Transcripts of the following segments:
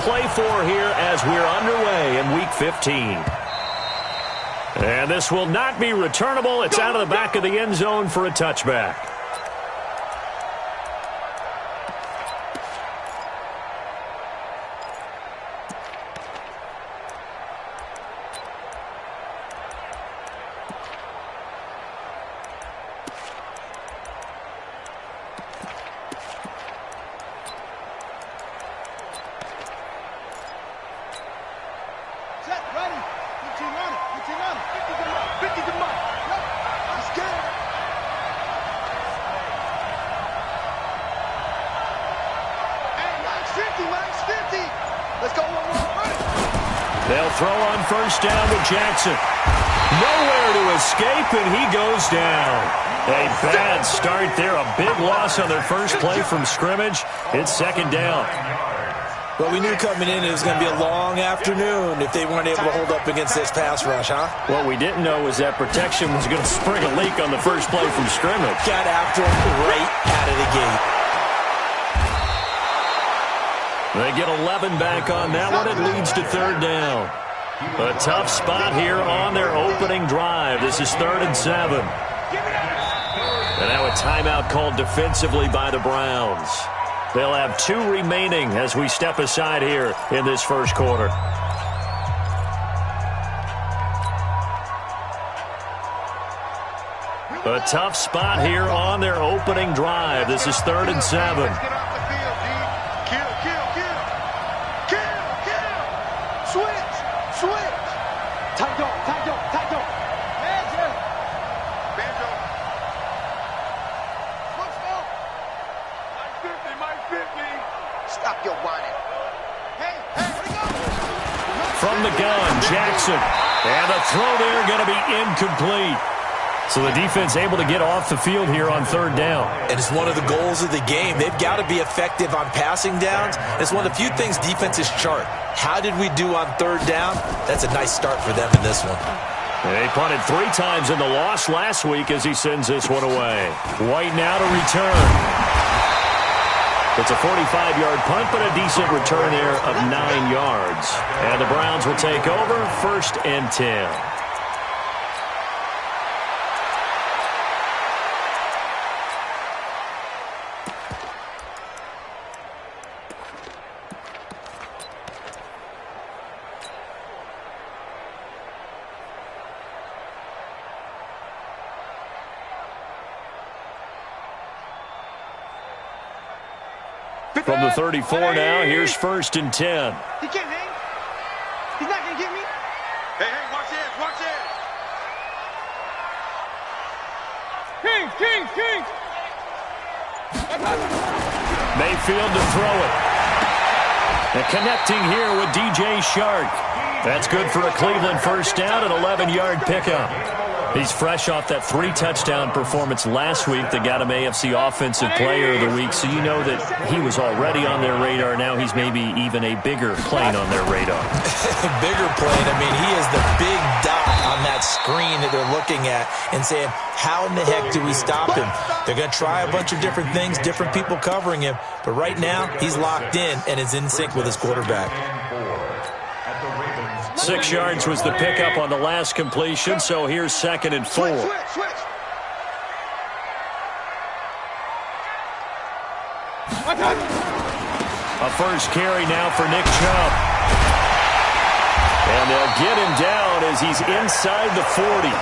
Play for here as we're underway in Week 15. And this will not be returnable. It's out of the back of the end zone for a touchback. They'll throw on first down with Jackson. Nowhere to escape, and he goes down. A bad start there. A big loss on their first play from scrimmage. It's second down. Well, we knew coming in it was going to be a long afternoon if they weren't able to hold up against this pass rush, huh? What we didn't know was that protection was going to spring a leak on the first play from scrimmage. Got after him right out of the gate. They get 11 back on that one. It leads to third down. A tough spot here on their opening drive. This is 3rd and 7. And now a timeout called defensively by the Browns. They'll have 2 remaining as we step aside here in this first quarter. A tough spot here on their opening drive. This is 3rd and 7. From the gun, Jackson. And the throw there going to be incomplete. So the defense able to get off the field here on third down. And it's one of the goals of the game. They've got to be effective on passing downs. It's one of the few things defenses chart. How did we do on third down? That's a nice start for them in this one. They punted 3 times in the loss last week as he sends this one away. White now to return. It's a 45-yard punt, but a decent return there of 9 yards. And the Browns will take over 1st and 10. From the 34 now, here's 1st and 10. He can't hang. He's not going to get me. Hey, watch this, watch this. King. Mayfield to throw it. And connecting here with DJ Shark. That's good for a Cleveland first down, an 11-yard pickup. He's fresh off that 3-touchdown performance last week that got him AFC Offensive Player of the Week, so you know that he was already on their radar. Now he's maybe even a bigger plane on their radar. Bigger plane. I mean, he is the big dot on that screen that they're looking at and saying, how in the heck do we stop him? They're going to try a bunch of different things, different people covering him, but right now he's locked in and is in sync with his quarterback. 6 yards was the pickup on the last completion, so here's 2nd and 4. Switch. A first carry now for Nick Chubb. And they'll get him down as he's inside the 40.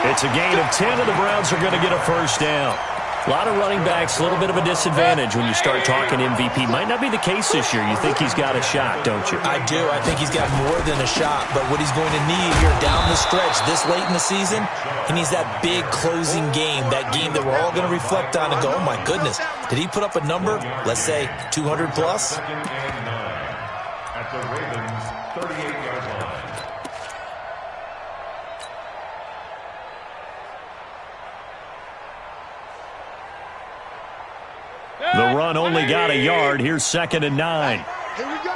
It's a gain of 10, and the Browns are going to get a first down. A lot of running backs, a little bit of a disadvantage when you start talking MVP. Might not be the case this year. You think he's got a shot, don't you? I do. I think he's got more than a shot. But what he's going to need here down the stretch this late in the season, he needs that big closing game, that game that we're all going to reflect on and go, oh, my goodness, did he put up a number, let's say, 200 plus? At the Ravens' 38-yard line. The run only got a yard. Here's 2nd and 9. Here we go.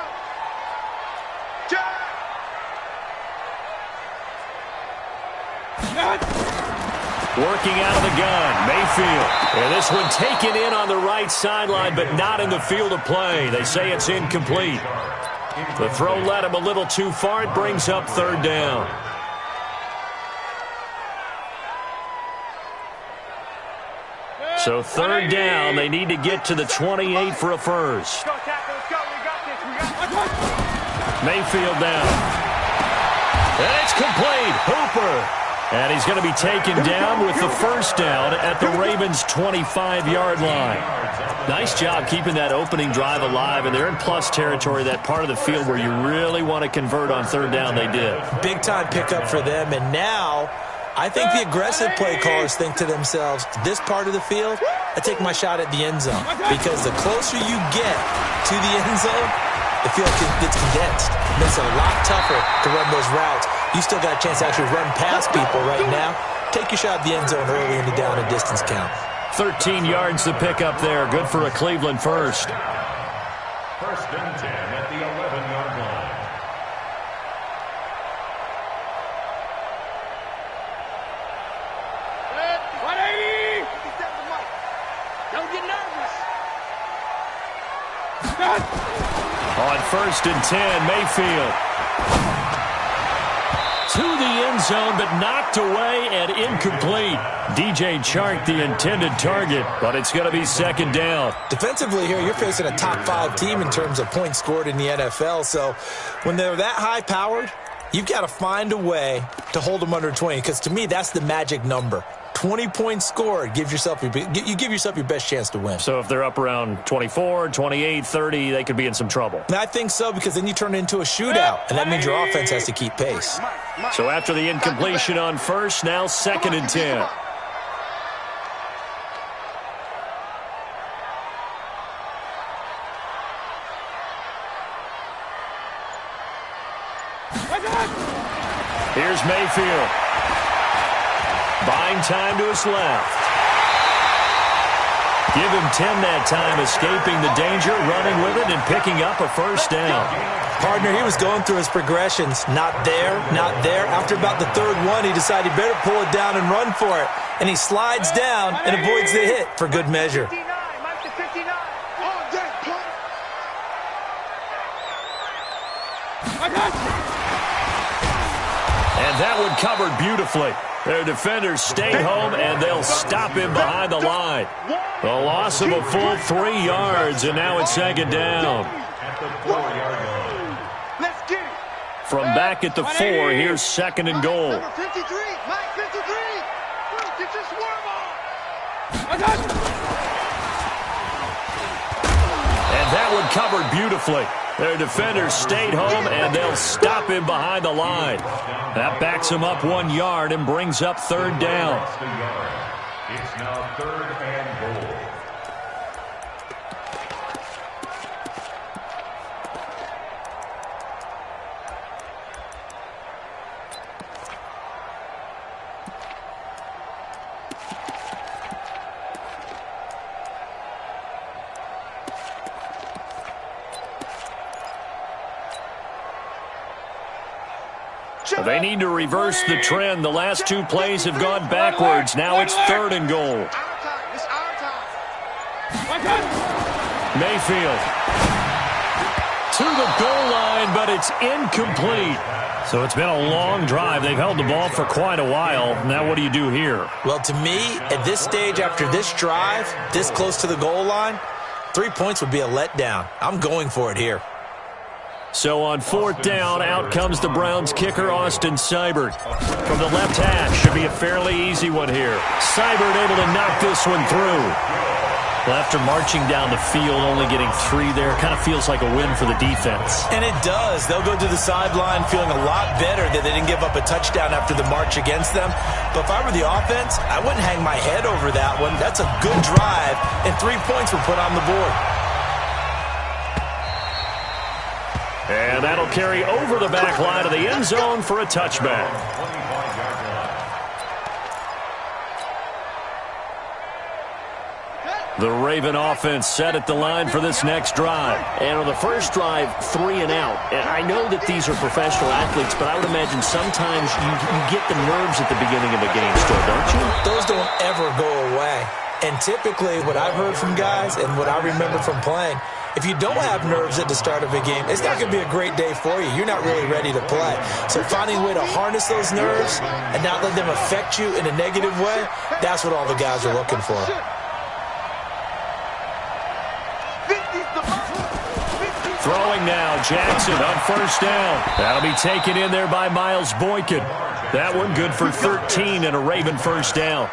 Working out of the gun, Mayfield. And this one taken in on the right sideline, but not in the field of play. They say it's incomplete. The throw led him a little too far. It brings up third down. So third down, they need to get to the 28 for a first. Mayfield down. And it's complete. Hooper. And he's going to be taken down with the first down at the Ravens' 25-yard line. Nice job keeping that opening drive alive, and they're in plus territory, that part of the field where you really want to convert on third down. They did. Big-time pickup for them, and now I think the aggressive play callers think to themselves, this part of the field, I take my shot at the end zone, because the closer you get to the end zone, the field gets condensed. It makes it a lot tougher to run those routes. You still got a chance to actually run past people right now. Take your shot at the end zone early in the down and distance count. 13 yards to pick up there. Good for a Cleveland first. First and 10 at the 11-yard line. Don't get nervous. On first and 10, Mayfield. To the end zone, but knocked away and incomplete. DJ Chark, the intended target, but it's going to be second down. Defensively here, you're facing a top-5 team in terms of points scored in the NFL, so when they're that high-powered, you've got to find a way to hold them under 20, because to me, that's the magic number. 20 points scored, you give yourself your best chance to win. So if they're up around 24, 28, 30, they could be in some trouble. And I think so, because then you turn it into a shootout, and that means your offense has to keep pace. So after the incompletion on first, now second and 10. Here's Mayfield. Buying time to his left. Give him 10 that time, escaping the danger, running with it, and picking up a first down. Partner, he was going through his progressions. Not there, not there. After about the third one, he decided he better pull it down and run for it. And he slides down and avoids the hit for good measure. And that one covered beautifully. Their defenders stay home, and they'll stop him behind the line. The loss of a full 3 yards, and now it's second down. From back at the 4, here's second and goal. Number 53, Mike 53. Get your swerve on. And that one covered beautifully. Their defenders stayed home, and they'll stop him behind the line. That backs him up 1 yard and brings up third down. It's now third and goal. They need to reverse the trend. The last 2 plays have gone backwards. Now it's third and goal. Mayfield to the goal line, but it's incomplete. So it's been a long drive. They've held the ball for quite a while. Now what do you do here? Well, to me, at this stage, after this drive, this close to the goal line, 3 points would be a letdown. I'm going for it here. So on fourth down, out comes the Browns kicker, Austin Seibert. From the left hash, should be a fairly easy one here. Seibert able to knock this one through. Well, after marching down the field, only getting 3 there, kind of feels like a win for the defense. And it does. They'll go to the sideline feeling a lot better that they didn't give up a touchdown after the march against them. But if I were the offense, I wouldn't hang my head over that one. That's a good drive, and 3 points were put on the board. And that'll carry over the back line of the end zone for a touchback. The Raven offense set at the line for this next drive. And on the first drive, 3 and out. And I know that these are professional athletes, but I would imagine sometimes you get the nerves at the beginning of a game still, don't you? Those don't ever go away. And typically what I've heard from guys and what I remember from playing, if you don't have nerves at the start of a game, it's not going to be a great day for you. You're not really ready to play. So finding a way to harness those nerves and not let them affect you in a negative way, that's what all the guys are looking for. Throwing now, Jackson on first down. That'll be taken in there by Miles Boykin. That one good for 13 and a Raven first down.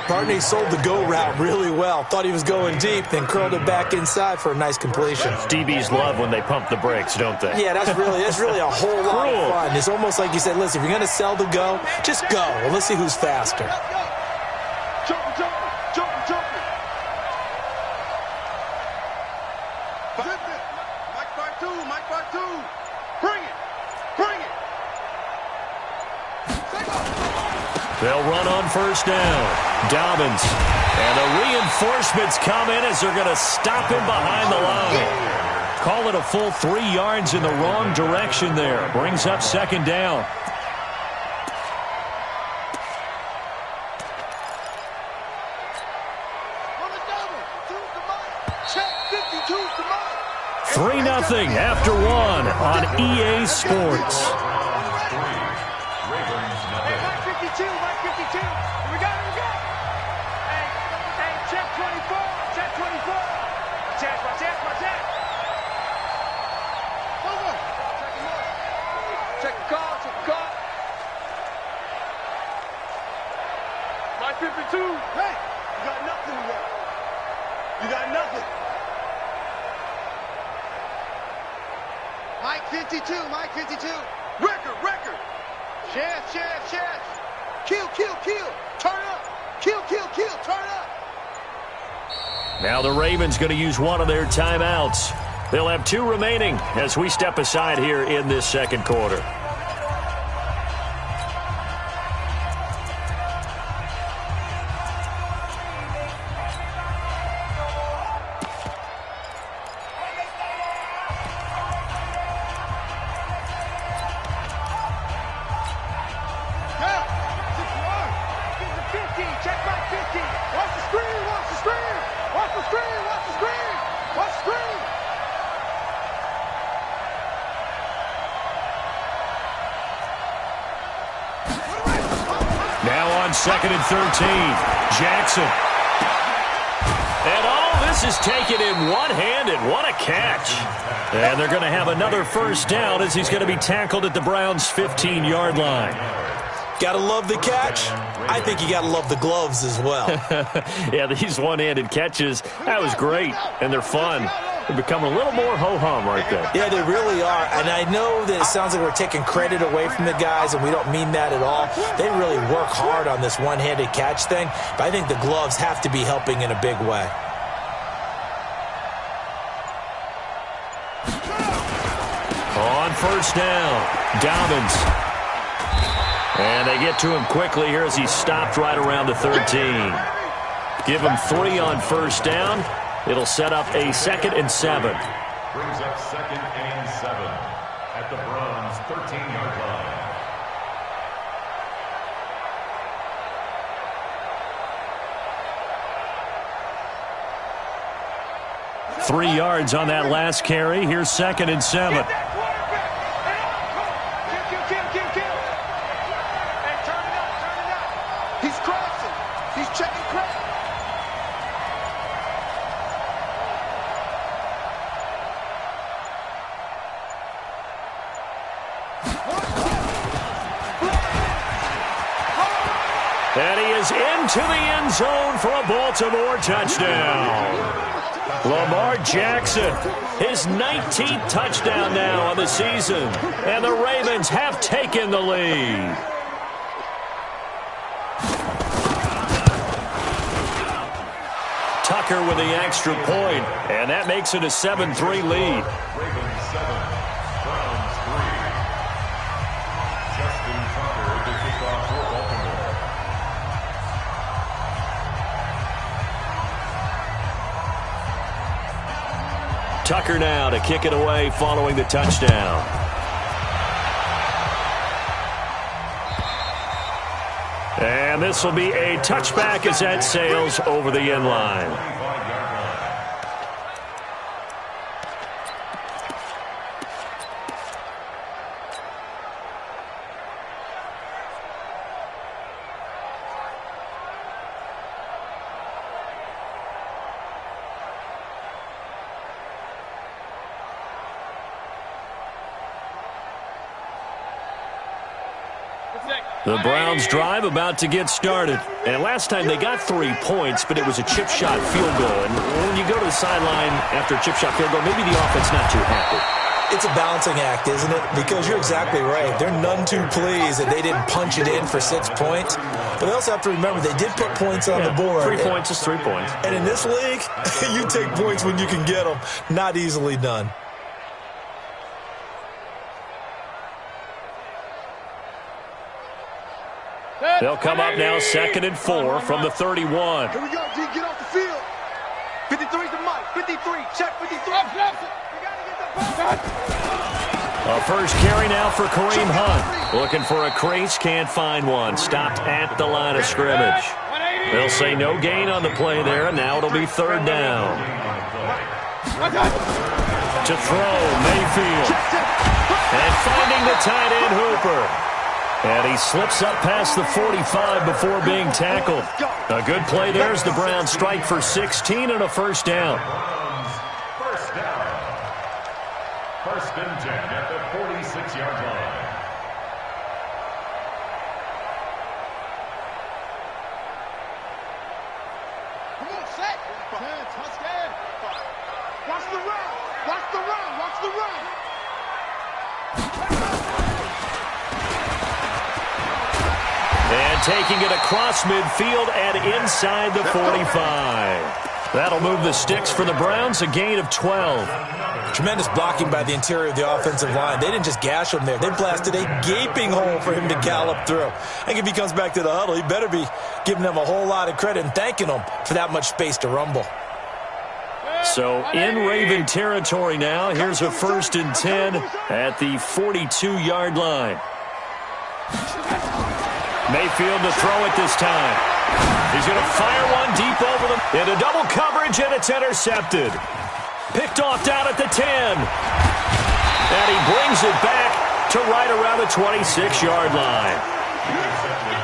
Barney sold the go route really well. Thought he was going deep, then curled it back inside for a nice completion. DBs love when they pump the brakes, don't they? Yeah, that's really a whole lot of fun. It's almost like you said, listen, if you're going to sell the go, just go. And let's see who's faster. They'll run on first down. Dobbins. And the reinforcements come in as they're going to stop him behind the line. Call it a full 3 yards in the wrong direction there. Brings up second down. Three 0 after one on EA Sports. Mike 52. Record. Chance. Kill. Turn up. Kill. Turn up. Now the Ravens going to use one of their timeouts. They'll have 2 remaining as we step aside here in this second quarter. Second and 13. Jackson. And all this is taken in one-handed. What a catch. And they're going to have another first down as he's going to be tackled at the Browns' 15-yard line. Got to love the catch. I think you got to love the gloves as well. Yeah, these one-handed catches, that was great. And they're fun. They become a little more ho-hum right there. Yeah, they really are. And I know that it sounds like we're taking credit away from the guys, and we don't mean that at all. They really work hard on this one-handed catch thing, but I think the gloves have to be helping in a big way. On first down, Dobbins. And they get to him quickly here as he stopped right around the 13. Give him 3 on first down. It'll set up a 2nd and 7. Brings up 2nd and 7 at the Browns' 13-yard line. 3 yards on that last carry. Here's 2nd and 7. He's crossing. He's checking crack. And he is into the end zone for a Baltimore touchdown. Lamar Jackson, his 19th touchdown now on the season. And the Ravens have taken the lead. Tucker with the extra point, and that makes it a 7-3 lead. Ravens 7, Browns 3. Justin Tucker to kick off for Baltimore. Tucker now to kick it away following the touchdown. And this will be a touchback as that sails over the end line. The Browns drive about to get started. And last time they got 3 points, but it was a chip shot field goal. And when you go to the sideline after a chip shot field goal, maybe the offense not too happy. It's a balancing act, isn't it? Because you're exactly right. They're none too pleased that they didn't punch it in for 6 points. But they also have to remember they did put points on the board. 3 points is 3 points. And in this league, you take points when you can get them. Not easily done. They'll come up now 2nd and 4 from the 31. Here we go, D. Get off the field. 53's the mic. 53. Check 53. A first carry now for Kareem Hunt. Looking for a crease, can't find one. Stopped at the line of scrimmage. They'll say no gain on the play there, and now it'll be 3rd down. To throw, Mayfield. And finding the tight end, Hooper. And he slips up past the 45 before being tackled. A good play there as the Browns strike for 16 and a first down. First down. 1st and 10 at the 46-yard line. Come on, set. Touchdown. Watch the run. Watch the run. Watch the run. And taking it across midfield and inside the 45. That'll move the sticks for the Browns, a gain of 12. Tremendous blocking by the interior of the offensive line. They didn't just gash him there. They blasted a gaping hole for him to gallop through. I think if he comes back to the huddle, he better be giving them a whole lot of credit and thanking them for that much space to rumble. So in Raven territory now. Here's a 1st and 10 at the 42-yard line. Mayfield to throw it this time. He's going to fire one deep over them. Into double coverage, and it's intercepted. Picked off down at the 10. And he brings it back to right around the 26-yard line.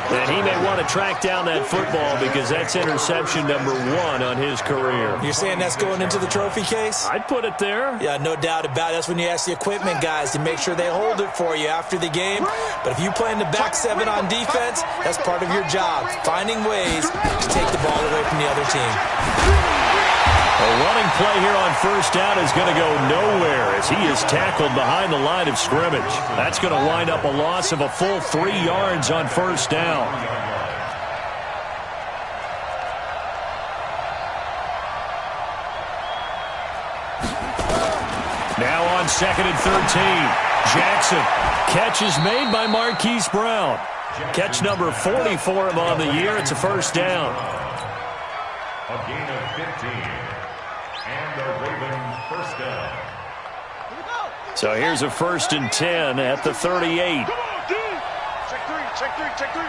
And he may want to track down that football because that's interception number 1 on his career. You're saying that's going into the trophy case? I'd put it there. Yeah, no doubt about it. That's when you ask the equipment guys to make sure they hold it for you after the game. But if you play in the back 7 on defense, that's part of your job, finding ways to take the ball away from the other team. A running play here on first down is going to go nowhere as he is tackled behind the line of scrimmage. That's going to wind up a loss of a full 3 yards on first down. Now on 2nd and 13. Jackson. Catch is made by Marquise Brown. Catch number 40 for him on the year. It's a first down. A gain of 15. And a Raven first down. So here's a 1st and 10 at the 38. Come on, D. Check 3. Check 3. Check 3.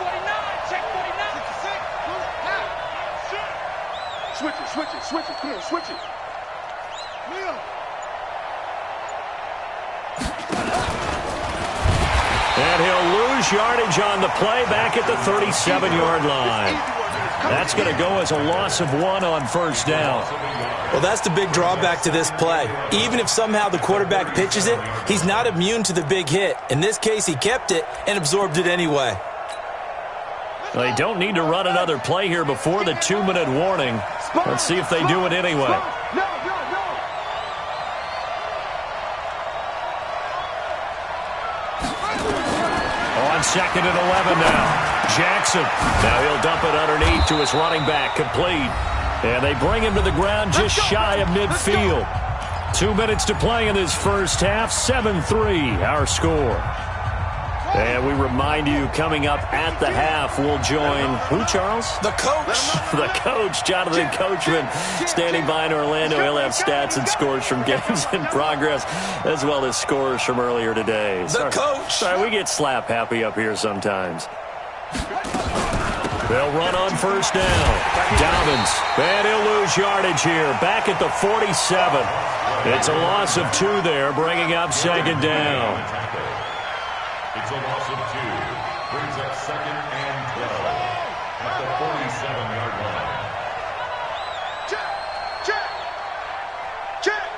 49. Check 49. 66. Switch it. Switch it. Switch it. Come on. Switch it. Leo. And he'll lose yardage on the play back at the 37-yard line. That's going to go as a loss of 1 on first down. Well, that's the big drawback to this play. Even if somehow the quarterback pitches it, he's not immune to the big hit. In this case, he kept it and absorbed it anyway. They don't need to run another play here before the 2-minute warning. Let's see if they do it anyway. On 2nd and 11 now. Jackson. Now he'll dump it underneath to his running back. Complete. And they bring him to the ground just shy of midfield. 2 minutes to play in this first half. 7-3 our score. And we remind you, coming up at the half, we'll join who, Charles? The coach. The coach, Jonathan Coachman, standing by in Orlando. He'll have stats and scores from games in progress, as well as scores from earlier today. The coach. Sorry, we get slap happy up here sometimes. They'll run on first down. Dobbins, and he'll lose yardage here. Back at the 47. It's a loss of 2 there, bringing up 2nd down. It's a loss of 2. Brings up 2nd and 12 at the 47-yard line. Check. Check. Check.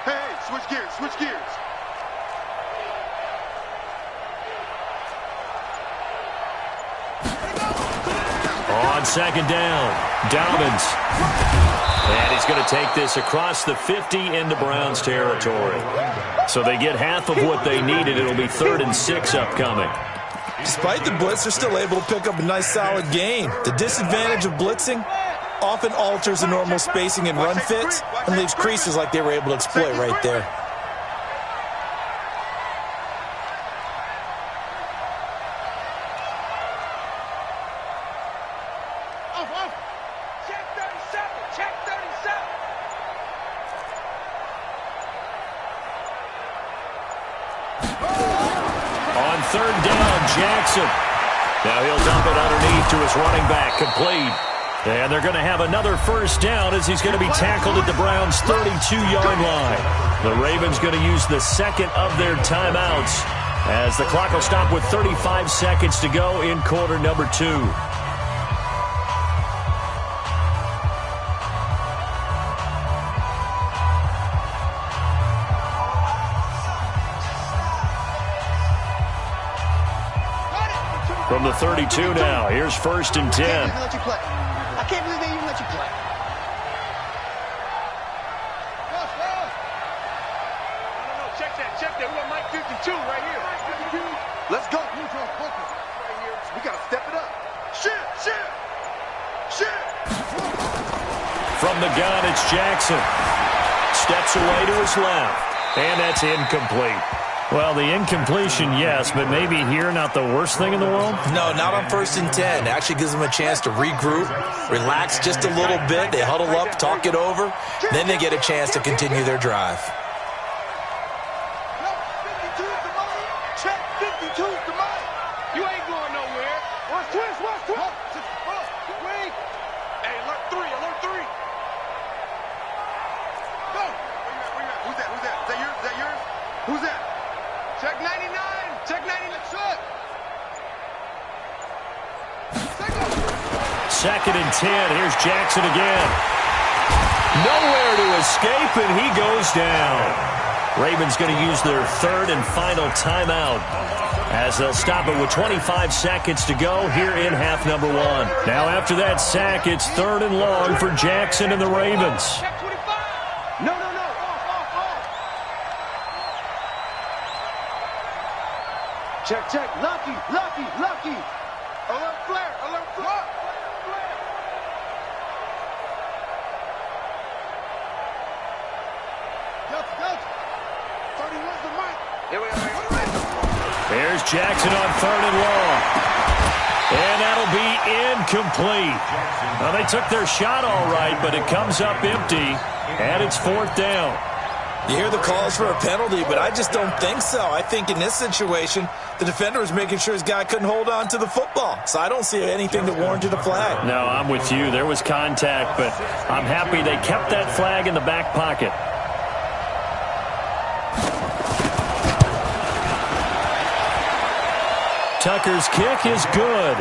Hey, switch gears. Switch gears. On second down, Dobbins. And he's going to take this across the 50 into Browns territory. So they get half of what they needed. It'll be 3rd and 6 upcoming. Despite the blitz, they're still able to pick up a nice, solid gain. The disadvantage of blitzing often alters the normal spacing and run fits and leaves creases like they were able to exploit right there. Check 37. Check 37. On 3rd down, Jackson. Now he'll dump it underneath to his running back, complete. And they're going to have another first down as he's going to be tackled at the Browns' 32-yard line. The Ravens going to use the second of their timeouts as the clock will stop with 35 seconds to go in quarter number 2. From the 32 now, here's 1st and 10. I can't believe they even let you play. No, check that. We got Mike 52 right here. Let's go. Right here. We got to step it up. Shit. From the gun, it's Jackson. Steps away to his left, and that's incomplete. Well, the incompletion, yes, but maybe here not the worst thing in the world? No, not on 1st and 10. It actually gives them a chance to regroup, relax just a little bit. They huddle up, talk it over. Then they get a chance to continue their drive. Check 52's the money. You ain't going nowhere. Watch twist. Wait. Hey, alert 3. Go. Where you at? Who's that? Is that yours? Who's that? Check 99. Check 99. Shut. 2nd and 10. Here's Jackson again. Nowhere to escape, and he goes down. Ravens going to use their 3rd and final timeout as they'll stop it with 25 seconds to go here in half number 1. Now after that sack, it's 3rd and long for Jackson and the Ravens. Check 25. No. Off. Check. Lucky. Alert flare. Delta. 31's the mic. Here we are. There's Jackson on 3rd and long. And that'll be incomplete. Now, they took their shot all right, but it comes up empty, and it's 4th down. You hear the calls for a penalty, but I just don't think so. I think in this situation, the defender was making sure his guy couldn't hold on to the football. So I don't see anything that warranted a flag. No, I'm with you. There was contact, but I'm happy they kept that flag in the back pocket. Tucker's kick is good.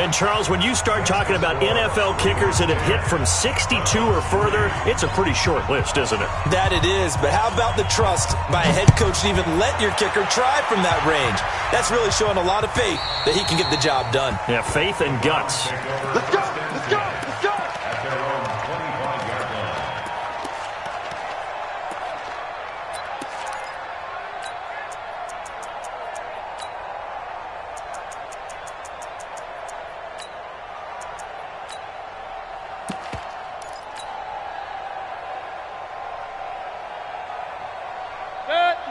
And, Charles, when you start talking about NFL kickers that have hit from 62 or further, it's a pretty short list, isn't it? That it is, but how about the trust by a head coach to even let your kicker try from that range? That's really showing a lot of faith that he can get the job done. Yeah, faith and guts. Let's go. At their own 25-yard line.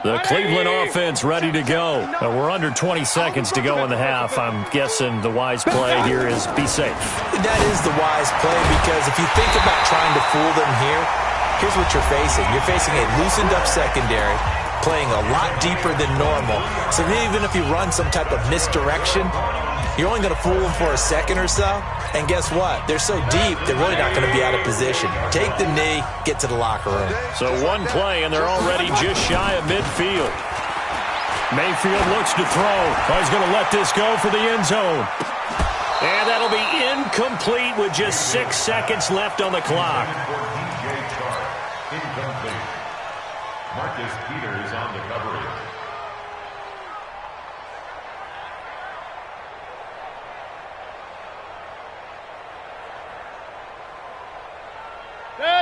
The Cleveland offense ready to go. We're under 20 seconds to go in the half. I'm guessing the wise play here is be safe. That is the wise play because if you think about trying to fool them here, here's what you're facing. You're facing a loosened up secondary, playing a lot deeper than normal. So even if you run some type of misdirection, you're only going to fool them for a second or so. And guess what? They're so deep, they're really not going to be out of position. Take the knee, get to the locker room. So one play, and they're already just shy of midfield. Mayfield looks to throw. Oh, he's going to let this go for the end zone. And that'll be incomplete with just 6 seconds left on the clock. Marcus Peters on the coverage.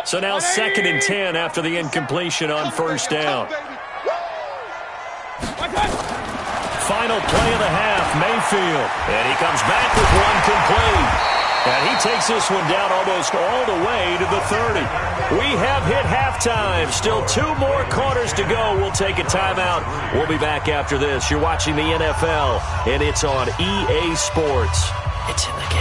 So now 2nd and 10 after the incompletion on first down. Final play of the half, Mayfield. And he comes back with one complete. And he takes this one down almost all the way to the 30. We have hit halftime. Still 2 more quarters to go. We'll take a timeout. We'll be back after this. You're watching the NFL, and it's on EA Sports. It's in the game.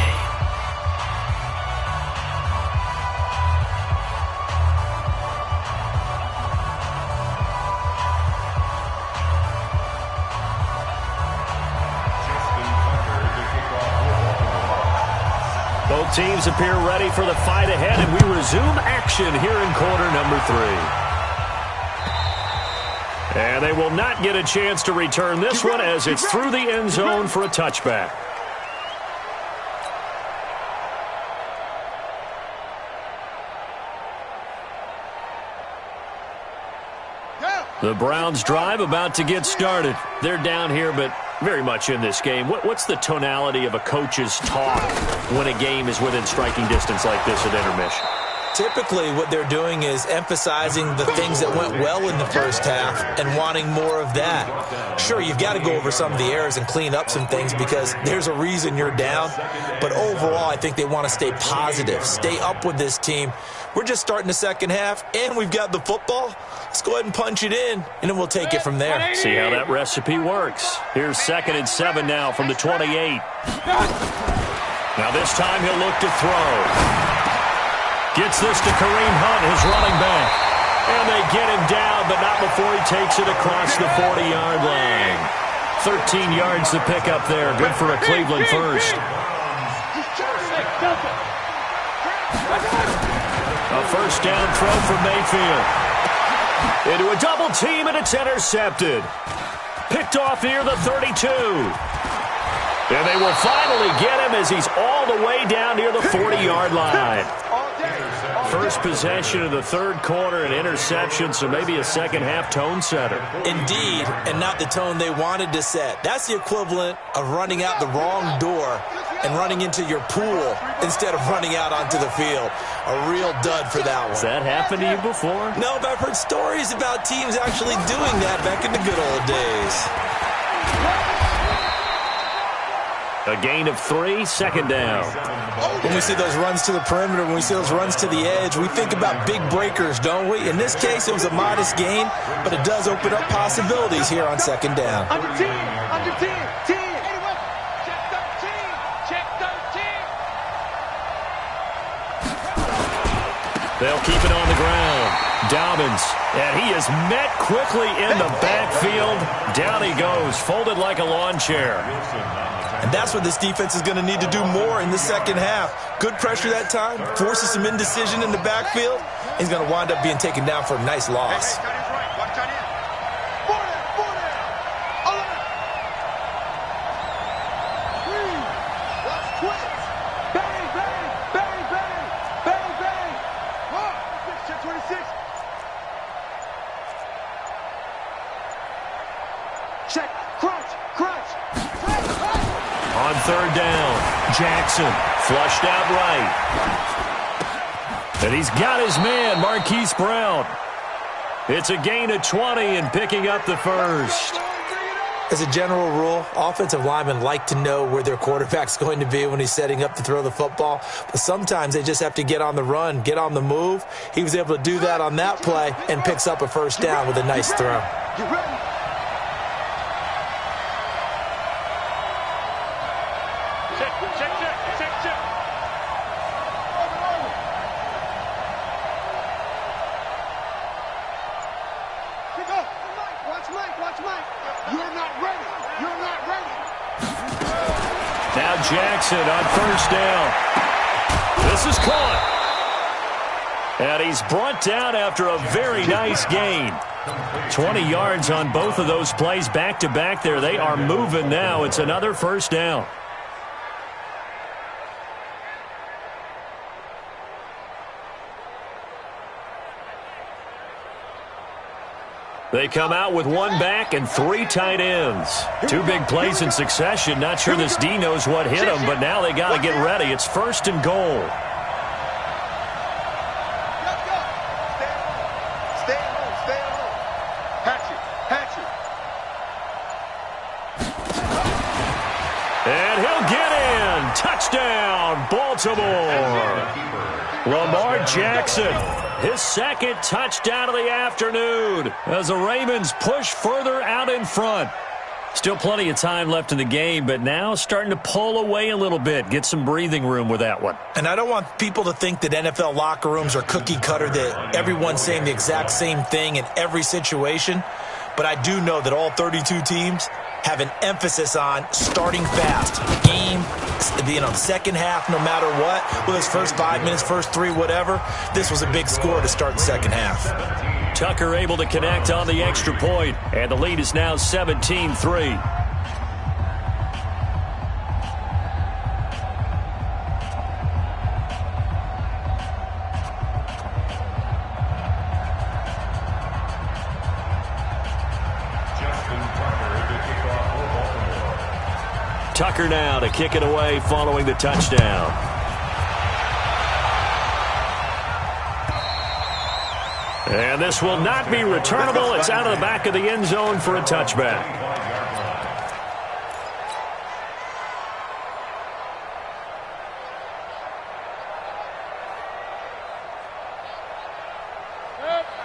Both teams appear ready for the fight ahead, and we resume action here in quarter number 3. And they will not get a chance to return this one as it's through the end zone for a touchback. The Browns drive about to get started. They're down here, but very much in this game. What's the tonality of a coach's talk when a game is within striking distance like this at intermission? Typically, what they're doing is emphasizing the things that went well in the first half and wanting more of that. Sure, you've got to go over some of the errors and clean up some things because there's a reason you're down. But overall, I think they want to stay positive, stay up with this team. We're just starting the second half, and we've got the football. Let's go ahead and punch it in, and then we'll take it from there. See how that recipe works. Here's 2nd and 7 now from the 28. Now this time he'll look to throw. Gets this to Kareem Hunt, his running back. And they get him down, but not before he takes it across the 40-yard line. 13 yards to pick up there. Good for a Cleveland first. A first down throw for Mayfield. Into a double team, and it's intercepted. Picked off near the 32. And they will finally get him as he's all the way down near the 40-yard line. First possession of the third quarter, an interception, so maybe a second-half tone setter. Indeed, and not the tone they wanted to set. That's the equivalent of running out the wrong door and running into your pool instead of running out onto the field. A real dud for that one. Has that happened to you before? No, but I've heard stories about teams actually doing that back in the good old days. A gain of 3, second down. When we see those runs to the perimeter, when we see those runs to the edge, we think about big breakers, don't we? In this case, it was a modest gain, but it does open up possibilities here on second down. Under 10, 10. Anyway, check 13. They'll keep it on the ground. Dobbins, and he is met quickly in the backfield. Down he goes, folded like a lawn chair. And that's what this defense is going to need to do more in the second half. Good pressure that time, forces some indecision in the backfield. He's going to wind up being taken down for a nice loss. Check, crunch. On third down, Jackson flushed out right. And he's got his man, Marquise Brown. It's a gain of 20 and picking up the first. As a general rule, offensive linemen like to know where their quarterback's going to be when he's setting up to throw the football. But sometimes they just have to get on the run, get on the move. He was able to do that on that play and picks up a first down with a nice throw. You ready? Now Jackson on first down. This is caught. And he's brought down after a very nice gain. 20 yards on both of those plays back-to-back there. They are moving now. It's another first down. They come out with one back and 3 tight ends. 2 big plays in succession. Not sure this D knows what hit him, but now they got to get ready. It's 1st and goal. Stay home. Hatch it. And he'll get in. Touchdown, Baltimore. Lamar Jackson, his 2nd touchdown of the afternoon as the Ravens push further out in front. Still plenty of time left in the game, but now starting to pull away a little bit. Get some breathing room with that one. And I don't want people to think that NFL locker rooms are cookie cutter, that everyone's saying the exact same thing in every situation. But I do know that all 32 teams have an emphasis on starting fast. Game, second half, no matter what. Whether it's first 5 minutes, first 3, whatever. This was a big score to start the second half. Tucker able to connect on the extra point, and the lead is now 17-3. Tucker now to kick it away following the touchdown. And this will not be returnable. It's out of the back of the end zone for a touchback.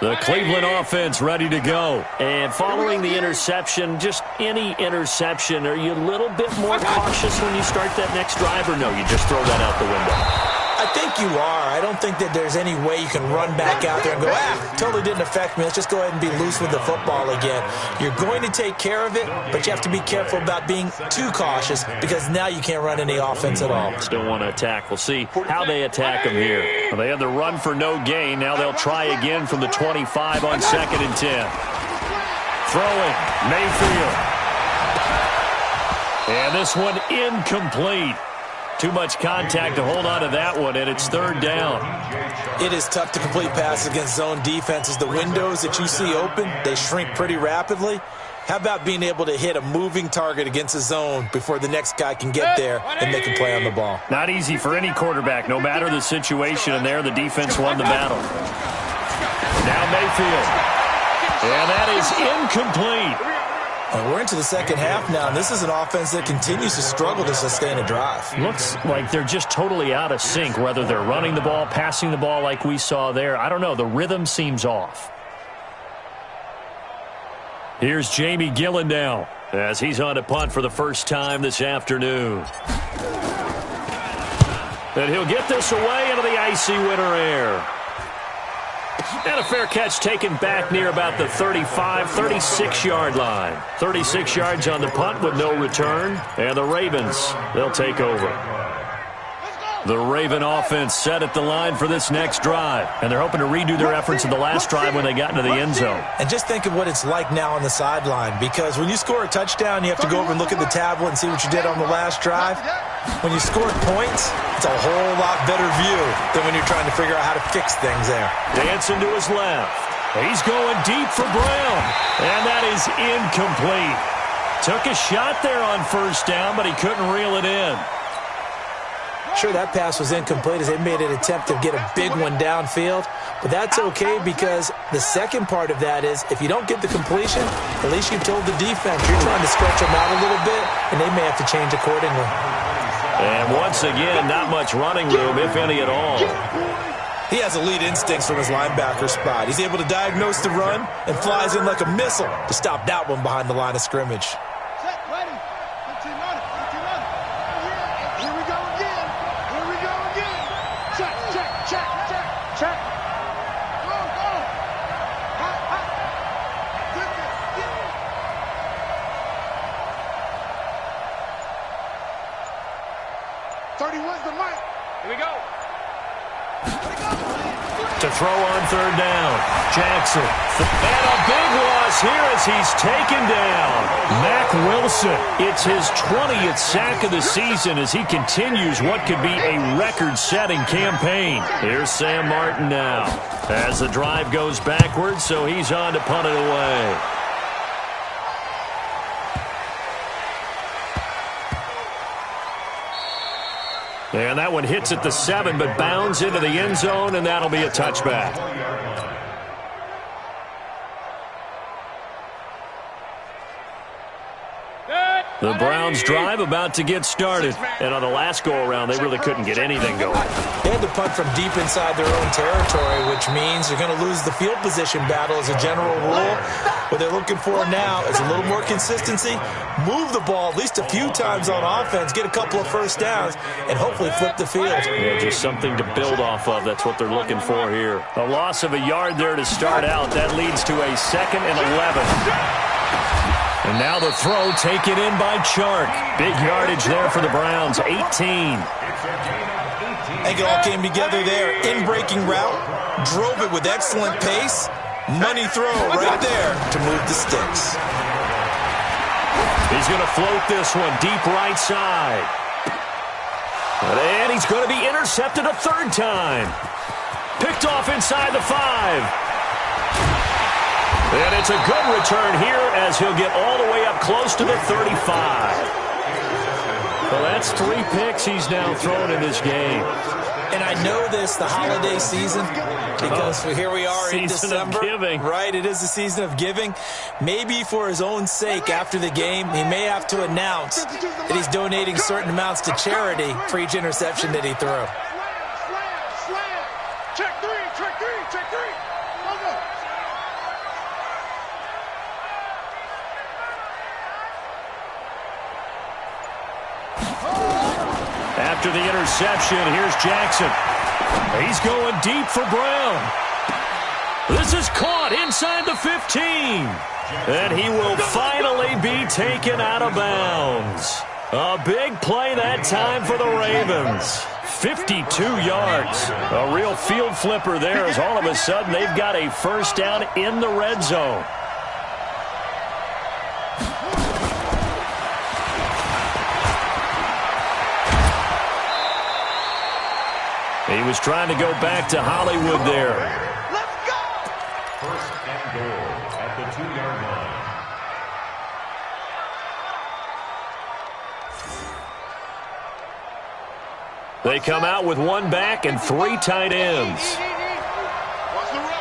The Cleveland offense ready to go. And following the interception, just any interception, are you a little bit more cautious when you start that next drive, or no, you just throw that out the window? I think you are. I don't think that there's any way you can run back out there and go, totally didn't affect me. Let's just go ahead and be loose with the football again. You're going to take care of it, but you have to be careful about being too cautious because now you can't run any offense at all. Still want to attack. We'll see how they attack them here. Well, they had the run for no gain. Now they'll try again from the 25 on 2nd and 10. Throwing, Mayfield. And this one incomplete. Too much contact to hold on to that one, and it's 3rd down. It is tough to complete passes against zone defenses. The windows that you see open, they shrink pretty rapidly. How about being able to hit a moving target against a zone before the next guy can get there and make a play on the ball? Not easy for any quarterback, no matter the situation, and there the defense won the battle. Now Mayfield. And that is incomplete. And we're into the second half now, and this is an offense that continues to struggle to sustain a drive. Looks like they're just totally out of sync, whether they're running the ball, passing the ball like we saw there. I don't know. The rhythm seems off. Here's Jamie Gillen now as he's on to punt for the first time this afternoon. And he'll get this away into the icy winter air. And a fair catch taken back near about the 35, 36-yard line. 36 yards on the punt with no return. And the Ravens, they'll take over. The Raven offense set at the line for this next drive. And they're hoping to redo their efforts in the last drive when they got into the end zone. And just think of what it's like now on the sideline. Because when you score a touchdown, you have to go over and look at the tablet and see what you did on the last drive. When you scored points, it's a whole lot better view than when you're trying to figure out how to fix things there. Dancing to his left. He's going deep for Brown. And that is incomplete. Took a shot there on 1st down, but he couldn't reel it in. Sure, that pass was incomplete as they made an attempt to get a big one downfield. But that's okay because the second part of that is if you don't get the completion, at least you've told the defense you're trying to stretch them out a little bit, and they may have to change accordingly. And once again, not much running room, if any at all. He has elite instincts from his linebacker spot. He's able to diagnose the run and flies in like a missile to stop that one behind the line of scrimmage. Set, ready. 15 on it. 15 on it. Here we go again. Here we go again. Check, check, check, check, check. Go, go. Hot, hot. Get it, get it. Where's the mic? Here we go. Here we go. To throw on third down. Jackson. And a big loss here as he's taken down. Mack Wilson. It's his 20th sack of the season as he continues what could be a record-setting campaign. Here's Sam Martin now as the drive goes backwards, so he's on to punt it away. And that one hits at the 7, but bounds into the end zone, and that'll be a touchback. The Browns drive about to get started. And on the last go-around, they really couldn't get anything going. They had to punt from deep inside their own territory, which means they're going to lose the field position battle as a general rule. What they're looking for now is a little more consistency, move the ball at least a few times on offense, get a couple of first downs, and hopefully flip the field. Yeah, just something to build off of. That's what they're looking for here. A loss of a yard there to start out. That leads to a 2nd and 11. And now the throw taken in by Chark. Big yardage there for the Browns, 18. I think it all came together there. In-breaking route, drove it with excellent pace. Money throw right there to move the sticks. He's going to float this one deep right side. And he's going to be intercepted a 3rd time. Picked off inside the 5. And it's a good return here as he'll get all the way up close to the 35. Well, that's 3 picks he's now thrown in this game. And I know this, the holiday season, because here we are in December. Season of giving. Right, it is the season of giving. Maybe for his own sake after the game, he may have to announce that he's donating certain amounts to charity for each interception that he threw. Slam. Check three. Go. After the interception, here's Jackson. He's going deep for Brown. This is caught inside the 15. And he will finally be taken out of bounds. A big play that time for the Ravens. 52 yards. A real field flipper there as all of a sudden they've got a first down in the red zone. He was trying to go back to Hollywood there. Let's go! 1st and goal at the 2-yard line. They come out with 1 back and 3 tight ends. Watch the run.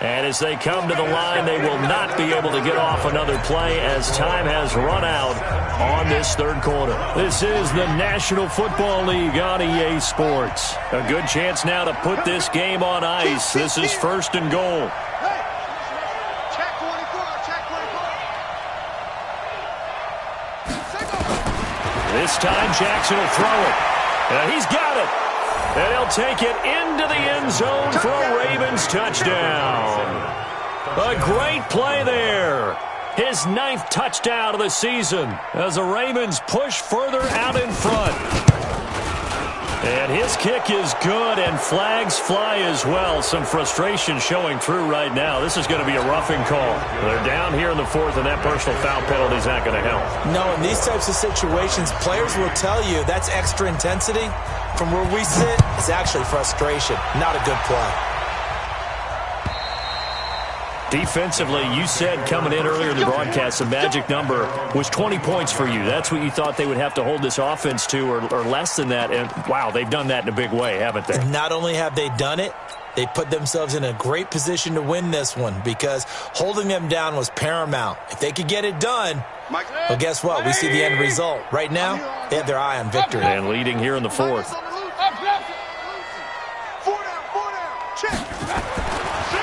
And as they come to the line, they will not be able to get off another play as time has run out on this 3rd quarter. This is the National Football League on EA Sports. A good chance now to put this game on ice. This is 1st and goal. Hey, check 24. This time Jackson will throw it. And he's got it. And he'll take it into the end zone for a Ravens touchdown. A great play there. His 9th touchdown of the season as the Ravens push further out in front. And his kick is good, and flags fly as well. Some frustration showing through right now. This is going to be a roughing call. They're down here in the 4th, and that personal foul penalty is not going to help. No, in these types of situations, players will tell you that's extra intensity. From where we sit, it's actually frustration, not a good play. Defensively, you said coming in earlier in the broadcast, the magic number was 20 points for you. That's what you thought they would have to hold this offense to, or less than that. And, wow, they've done that in a big way, haven't they? And not only have they done it, they put themselves in a great position to win this one because holding them down was paramount. If they could get it done, well, guess what? We see the end result. Right now, they have their eye on victory. And leading here in the 4th. 4 down. Check.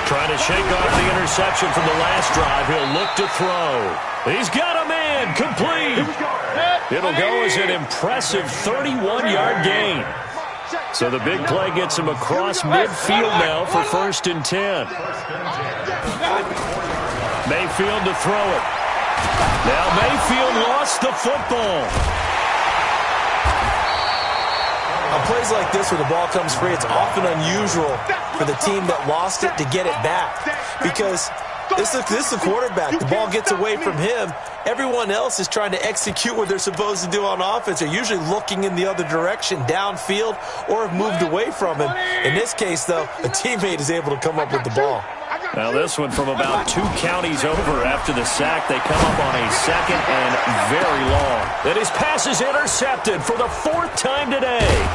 Trying to shake off the interception from the last drive. He'll look to throw. He's got a man. Complete. It'll go as an impressive 31-yard gain. So the big play gets him across midfield now for 1st and 10. Mayfield to throw it. Now Mayfield lost the football. plays like this where the ball comes free, it's often unusual for the team that lost it to get it back because this is the quarterback. The ball gets away from him. Everyone else is trying to execute what they're supposed to do on offense. They're usually looking in the other direction, downfield, or have moved away from him. In this case, though, a teammate is able to come up with the ball. Now this one from about 2 counties over after the sack. They come up on a second and very long. And his pass is intercepted for the 4th time today.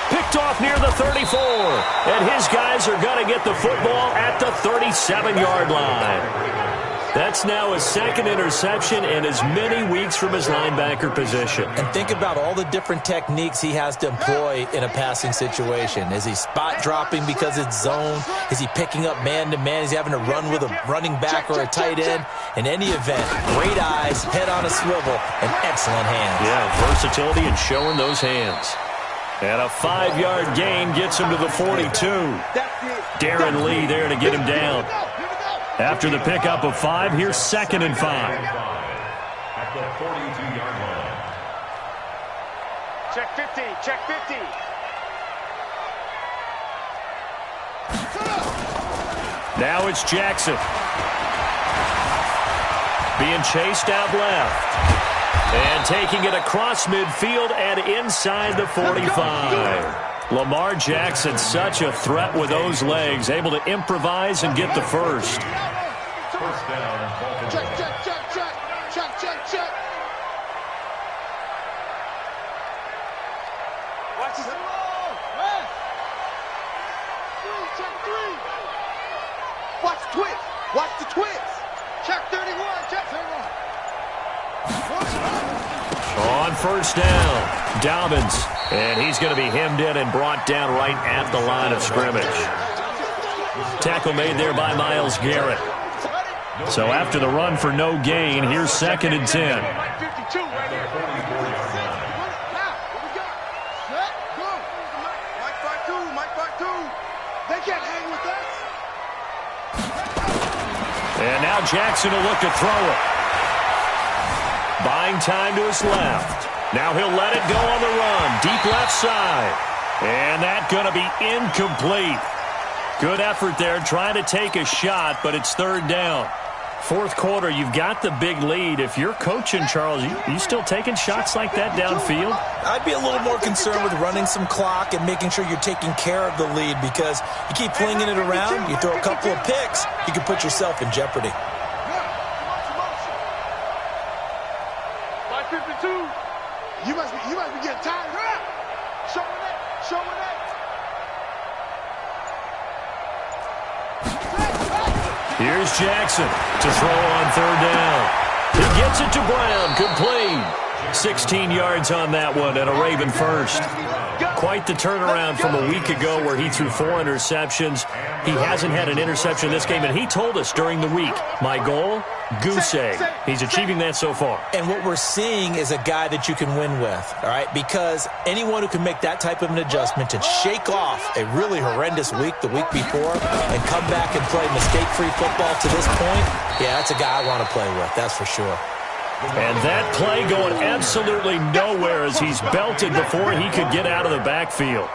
Picked off near the 34. And his guys are going to get the football at the 37-yard line. That's now his 2nd interception in as many weeks from his linebacker position. And think about all the different techniques he has to employ in a passing situation. Is he spot dropping because it's zone? Is he picking up man-to-man? Is he having to run with a running back or a tight end? In any event, great eyes, head on a swivel, and excellent hands. Yeah, versatility and showing those hands. And a 5-yard gain gets him to the 42. Darren Lee there to get him down. After the pickup of 5, here's 2nd and 5. At the 42-yard line. Check 50, check 50. Now it's Jackson. Being chased out left. And taking it across midfield and inside the 45. Lamar Jackson, such a threat with those legs, able to improvise and get the first. First down, Baltimore. Check, check, check, check. Check, check, check. Watch this. Left. 3, check 3. Watch the twist. Watch the twist. Check 31. Check 31. On first down, Dobbins. And he's going to be hemmed in and brought down right at the line of scrimmage. Tackle made there by Myles Garrett. So after the run for no gain, here's 2nd and 10. And now Jackson will look to throw it. Buying time to his left. Now he'll let it go on the run. Deep left side. And that's going to be incomplete. Good effort there trying to take a shot, but it's 3rd down. 4th quarter, you've got the big lead. If you're coaching, Charles, you still taking shots like that downfield? I'd be a little more concerned with running some clock and making sure you're taking care of the lead because you keep flinging it around, you throw a couple of picks, you can put yourself in jeopardy. 552. You must be getting tired. Showing it, showing it. Here's Jackson to throw on 3rd down. He gets it to Brown, complete. 16 yards on that one and a Raven first. Quite the turnaround from a week ago where he threw 4 interceptions. He hasn't had an interception this game, and he told us during the week, my goal, goose egg. He's achieving that so far. And what we're seeing is a guy that you can win with, all right? Because anyone who can make that type of an adjustment and shake off a really horrendous week the week before and come back and play mistake-free football to this point, yeah, that's a guy I want to play with, that's for sure. And that play going absolutely nowhere as he's belted before he could get out of the backfield.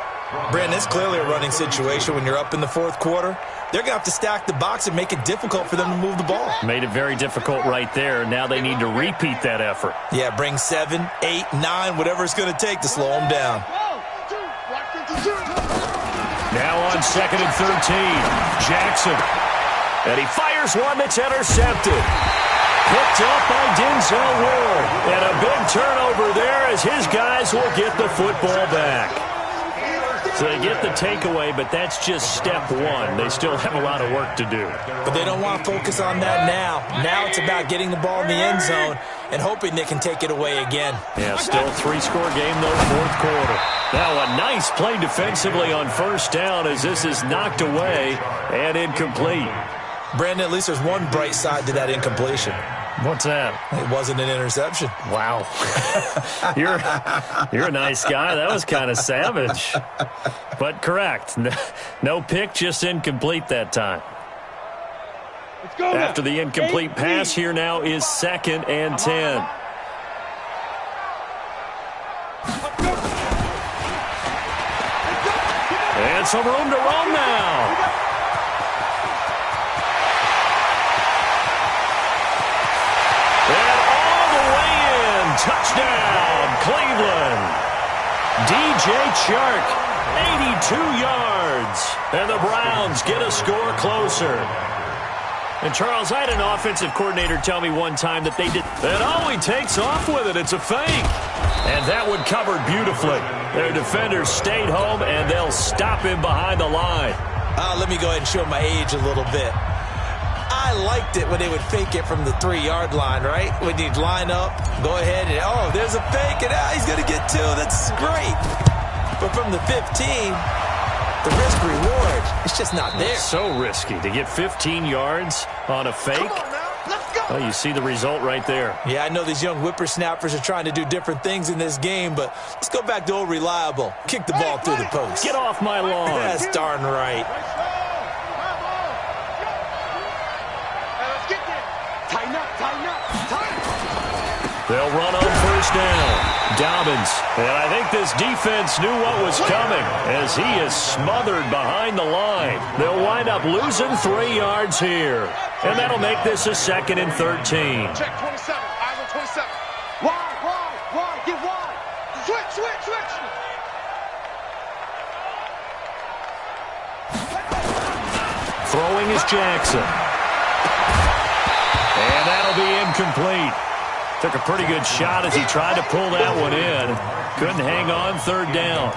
Brandon, it's clearly a running situation when you're up in the 4th quarter. They're going to have to stack the box and make it difficult for them to move the ball. Made it very difficult right there. Now they need to repeat that effort. Yeah, bring 7, 8, 9, whatever it's going to take to slow them down. Now on 2nd and 13, Jackson. And he fires one that's intercepted. Picked up by Denzel Ward. And a big turnover there as his guys will get the football back. So they get the takeaway, but that's just step 1. They still have a lot of work to do. But they don't want to focus on that now. Now it's about getting the ball in the end zone and hoping they can take it away again. Yeah, still 3-score game, though, 4th quarter. Now a nice play defensively on first down as this is knocked away and incomplete. Brandon, at least there's one bright side to that incompletion. What's that? It wasn't an interception. Wow. You're a nice guy. That was kind of savage. But correct. No pick, just incomplete that time. Let's go. After the incomplete pass, here now is 2nd and 10. And some room to roam now. And all the way in. Touchdown, Cleveland. DJ Chark, 82 yards. And the Browns get a score closer. And, Charles, I had an offensive coordinator tell me one time that they did. And oh, he takes off with it. It's a fake. And that one covered beautifully. Their defenders stayed home, and they'll stop him behind the line. Let me go ahead and show my age a little bit. I liked it when they would fake it from the 3-yard line, right? When you'd line up, go ahead, and, oh, there's a fake, and he's going to get 2. That's great. But from the 15... the risk-reward, it's just not there. So risky to get 15 yards on a fake. Come on now. Let's go. Well, you see the result right there. Yeah, I know these young whippersnappers are trying to do different things in this game, but let's go back to old reliable. Kick the ball through the post. Get off my lawn. That's darn right. Let's get there. Tighten up, tighten up, tighten up. They'll run on first down. Dobbins. And I think this defense knew what was coming as he is smothered behind the line. They'll wind up losing 3 yards here. And that'll make this a 2nd and 13. Check 27. Eyes on 27. Wide. Get wide. Switch. Throwing is Jackson. And that'll be incomplete. Took a pretty good shot as he tried to pull that one in. Couldn't hang on 3rd down.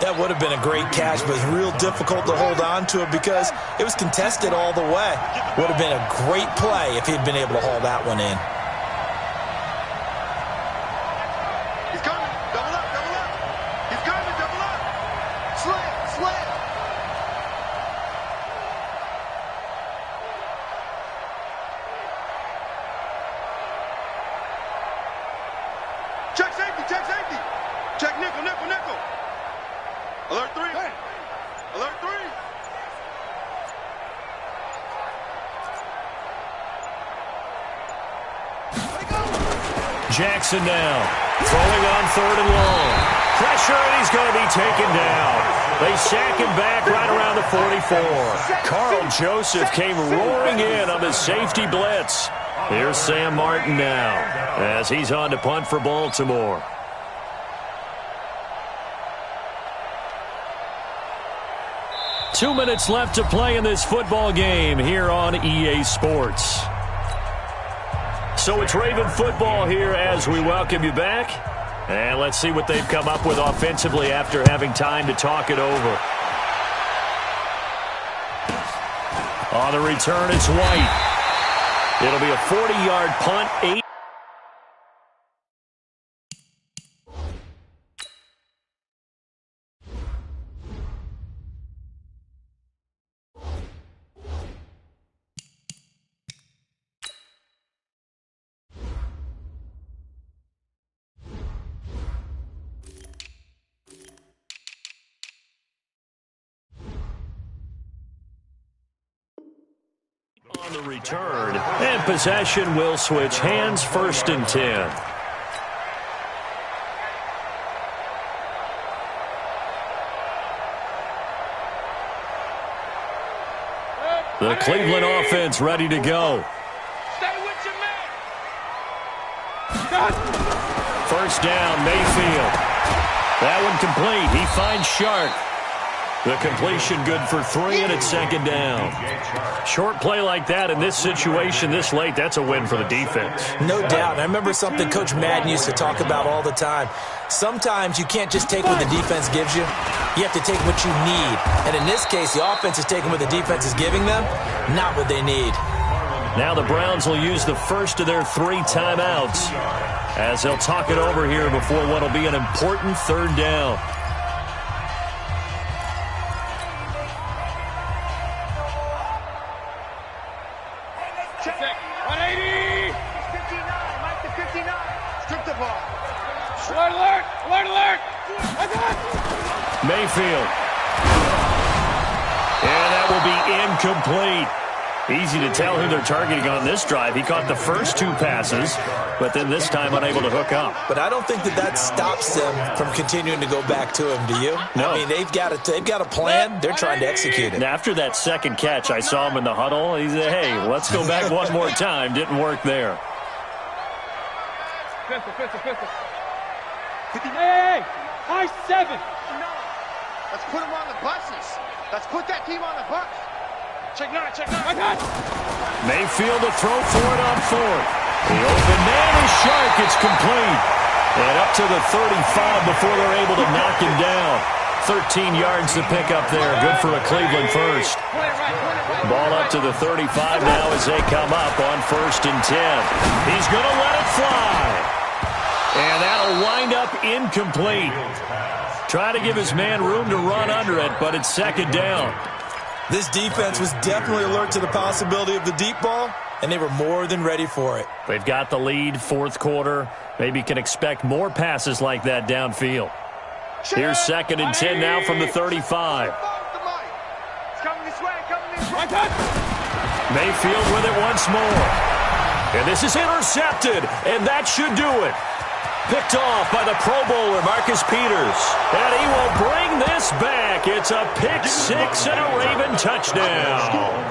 That would have been a great catch, but it's real difficult to hold on to it because it was contested all the way. Would have been a great play if he'd been able to haul that one in. He's coming. Double up. He's coming. Double up. Slam. Check safety. Check nickel. Alert 3. Alert 3. Jackson now. Throwing on 3rd and long. Pressure, and he's going to be taken down. They sack him back right around the 44. Carl Joseph came roaring in on the safety blitz. Here's Sam Martin now as he's on to punt for Baltimore. Two minutes left to play in this football game here on EA Sports. So it's Raven football here as we welcome you back. And let's see what they've come up with offensively after having time to talk it over. On the return, it's White. It'll be a 40-yard punt, 8. On the return, and possession will switch hands, 1st and 10. The Cleveland offense ready to go. Stay with your man. 1st down, Mayfield. That one complete. He finds Shark. The completion good for 3, and it's 2nd down. Short play like that in this situation this late, that's a win for the defense. No doubt. I remember something Coach Madden used to talk about all the time. Sometimes you can't just take what the defense gives you. You have to take what you need. And in this case, the offense is taking what the defense is giving them, not what they need. Now the Browns will use the first of their 3 timeouts as they'll talk it over here before what will be an important 3rd down. Check. 180. 59. Mike to 59. Strip the ball. Alert. Mayfield. And that will be incomplete. Easy to tell who they're targeting on this drive. He caught the first 2 passes, but then this time unable to hook up. But I don't think that stops them from continuing to go back to him, do you? No. I mean, they've got a plan. They're trying to execute it. And after that second catch, I saw him in the huddle. He said, hey, let's go back one more time. Didn't work there. Pistol. Hey, high 7. Let's put him on the buses. Let's put that team on the bus. Check 9. Mayfield to throw for it on 4th. The open man is Shark. It's complete. And up to the 35 before they're able to knock him down. 13 yards to pick up there. Good for a Cleveland first. Ball up to the 35 now as they come up on 1st and 10. He's going to let it fly. And that'll wind up incomplete. Try to give his man room to run under it, but it's 2nd down. This defense was definitely alert to the possibility of the deep ball, and they were more than ready for it. They've got the lead, 4th quarter. Maybe can expect more passes like that downfield. Here's 2nd and 10 now from the 35. Mayfield with it once more. And this is intercepted, and that should do it. Picked off by the Pro Bowler, Marcus Peters. And he will bring this back. It's a pick 6 and a Raven touchdown.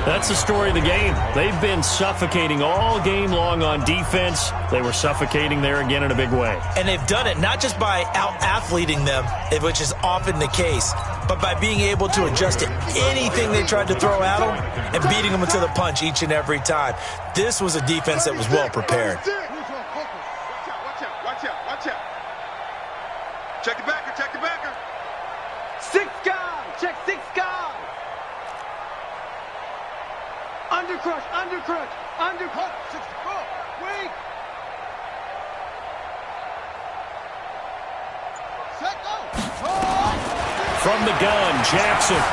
That's the story of the game. They've been suffocating all game long on defense. They were suffocating there again in a big way. And they've done it not just by out-athleting them, which is often the case, but by being able to adjust to anything they tried to throw at them and beating them to the punch each and every time. This was a defense that was well prepared. Watch out. Check the backer. 6 guys. Check 6 guys. Undercrush. 64. Wait. Set, go. From the gun, Jackson.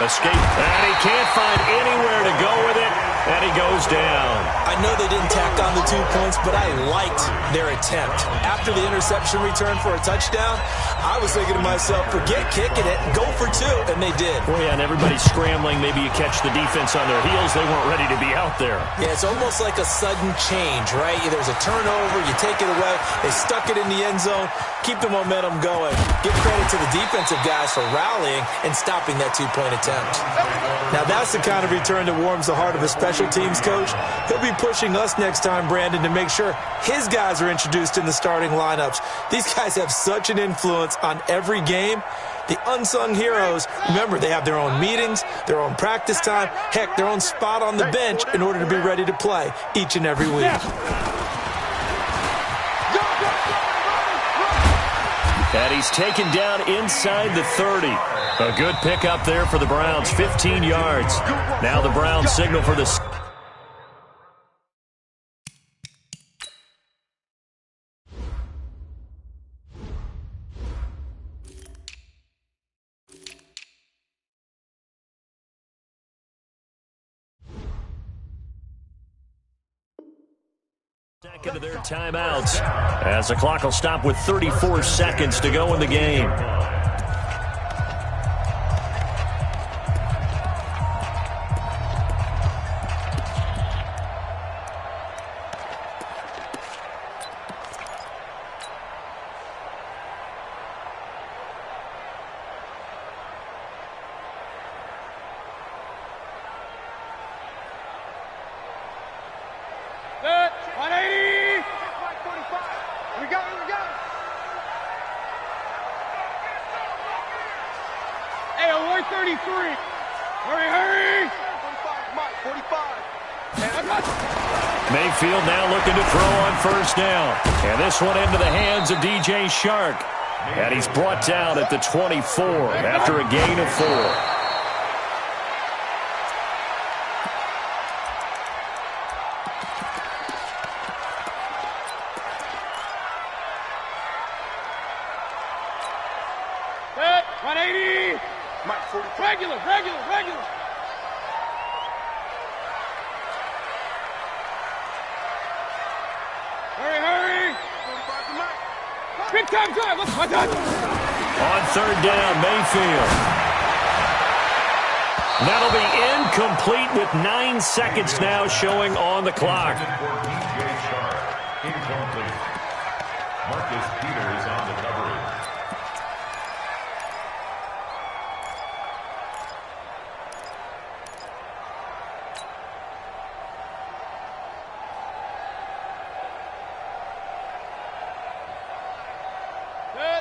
Escape. And he can't find anywhere to go with it. And he goes down. I know they didn't tack on the 2 points, but I liked their attempt. After the interception return for a touchdown, I was thinking to myself, forget kicking it, go for 2, and they did. Well, yeah, and everybody's scrambling. Maybe you catch the defense on their heels. They weren't ready to be out there. Yeah, it's almost like a sudden change, right? There's a turnover, you take it away, they stuck it in the end zone, keep the momentum going. Give credit to the defensive guys for rallying and stopping that 2-point attempt. Now, that's the kind of return that warms the heart of a special teams coach. He'll be pushing us next time, Brandon, to make sure his guys are introduced in the starting lineups. These guys have such an influence on every game. The unsung heroes, remember, they have their own meetings, their own practice time, heck, their own spot on the bench in order to be ready to play each and every week. And he's taken down inside the 30. A good pickup there for the Browns, 15 yards. Now the Browns signal for the... Second of their timeouts as the clock will stop with 34 seconds to go in the game. Mayfield now looking to throw on first down. And this one into the hands of DJ Shark. And he's brought down at the 24 after a gain of 4. Set, 180. Mike, 45. Regular. Hurry. 45 to Mike. Big time drive. Let's touch. On third down, Mayfield. That'll be incomplete with 9 seconds now showing on the clock. For DJ Shark, incomplete. Marcus Peters on the coverage.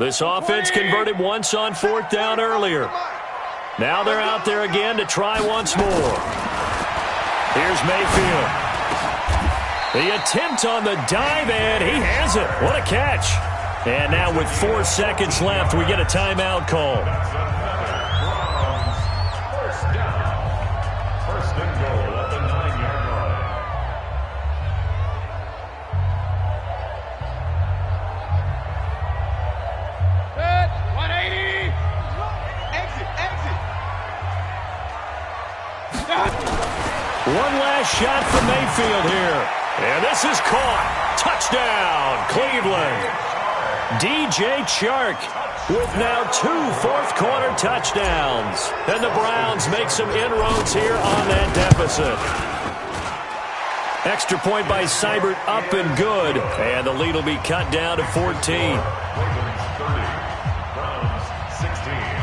This offense converted once on 4th down earlier. Now they're out there again to try once more. Here's Mayfield. The attempt on the dive, and he has it. What a catch. And now with 4 seconds left, we get a timeout call. First down. First and goal at the 9-yard line. Set. 180. Exit. One last shot from Mayfield here. And this is caught. Touchdown, Cleveland. DJ Shark with now 2 fourth-quarter touchdowns. And the Browns make some inroads here on that deficit. Extra point by Seibert up and good. And the lead will be cut down to 14. Ravens 30. Browns 16.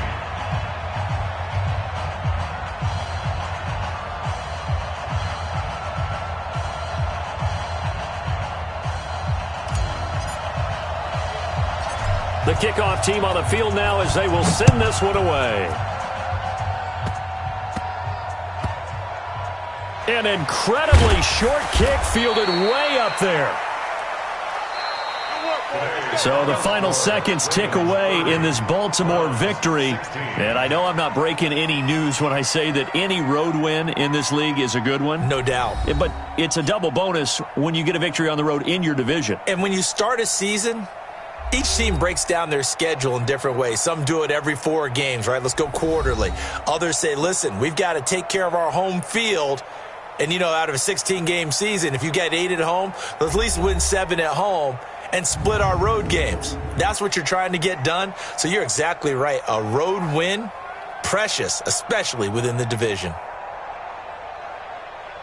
The kickoff team on the field now as they will send this one away. An incredibly short kick fielded way up there. So the final seconds tick away in this Baltimore victory. And I know I'm not breaking any news when I say that any road win in this league is a good one. No doubt. But it's a double bonus when you get a victory on the road in your division. And when you start a season, each team breaks down their schedule in different ways. Some do it every 4 games, right? Let's go quarterly. Others say, listen, we've got to take care of our home field. And, out of a 16-game season, if you get 8 at home, let's at least win 7 at home and split our road games. That's what you're trying to get done. So you're exactly right. A road win, precious, especially within the division.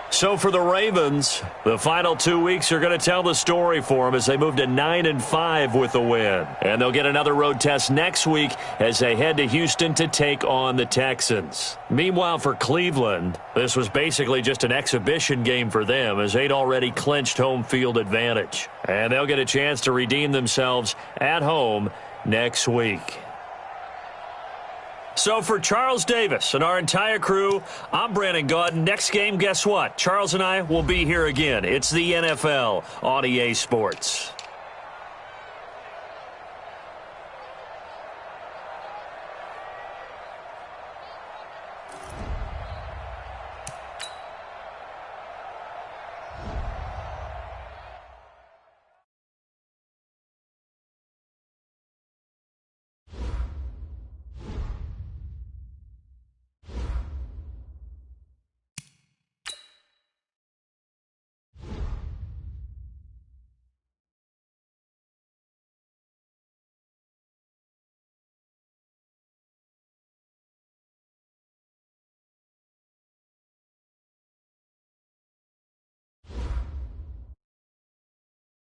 So for the Ravens, the final 2 weeks are going to tell the story for them as they move to 9-5 with a win. And they'll get another road test next week as they head to Houston to take on the Texans. Meanwhile, for Cleveland, this was basically just an exhibition game for them as they'd already clinched home field advantage. And they'll get a chance to redeem themselves at home next week. So for Charles Davis and our entire crew, I'm Brandon Gaudin. Next game, guess what? Charles and I will be here again. It's the NFL on EA Sports.